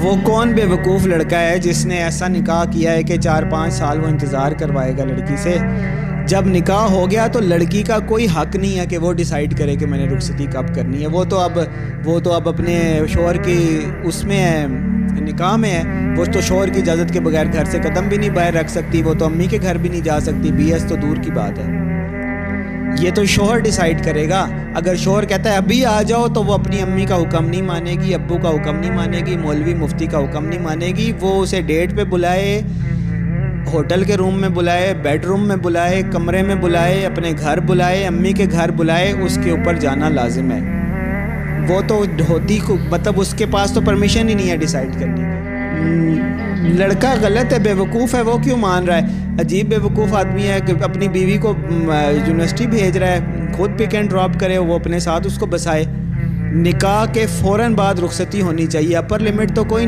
وہ کون بے وقوف لڑکا ہے جس نے ایسا نکاح کیا ہے کہ 4-5 سال وہ انتظار کروائے گا لڑکی سے؟ جب نکاح ہو گیا تو لڑکی کا کوئی حق نہیں ہے کہ وہ ڈیسائیڈ کرے کہ میں نے رخصتی کب کرنی ہے۔ وہ تو اب اپنے شوہر کی اس میں ہے، نکاح میں ہے، وہ تو شوہر کی اجازت کے بغیر گھر سے قدم بھی نہیں باہر رکھ سکتی، وہ تو امی کے گھر بھی نہیں جا سکتی، BS تو دور کی بات ہے۔ یہ تو شوہر ڈیسائیڈ کرے گا۔ اگر شوہر کہتا ہے ابھی آ جاؤ تو وہ اپنی امی کا حکم نہیں مانے گی، ابو کا حکم نہیں مانے گی، مولوی مفتی کا حکم نہیں مانے گی۔ وہ اسے ڈیٹ پہ بلائے، ہوٹل کے روم میں بلائے، بیڈ روم میں بلائے، کمرے میں بلائے، اپنے گھر بلائے، امی کے گھر بلائے، اس کے اوپر جانا لازم ہے۔ وہ تو ہوتی مطلب اس کے پاس تو پرمیشن ہی نہیں ہے ڈیسائیڈ کرنے کی۔ لڑکا غلط ہے، بے وقوف ہے، وہ کیوں مان رہا ہے؟ عجیب بے وقوف آدمی ہے کہ اپنی بیوی کو یونیورسٹی بھیج رہا ہے، خود پک اینڈ ڈراپ کرے، وہ اپنے ساتھ اس کو بسائے۔ نکاح کے فوراً بعد رخصتی ہونی چاہیے، اپر لمٹ تو کوئی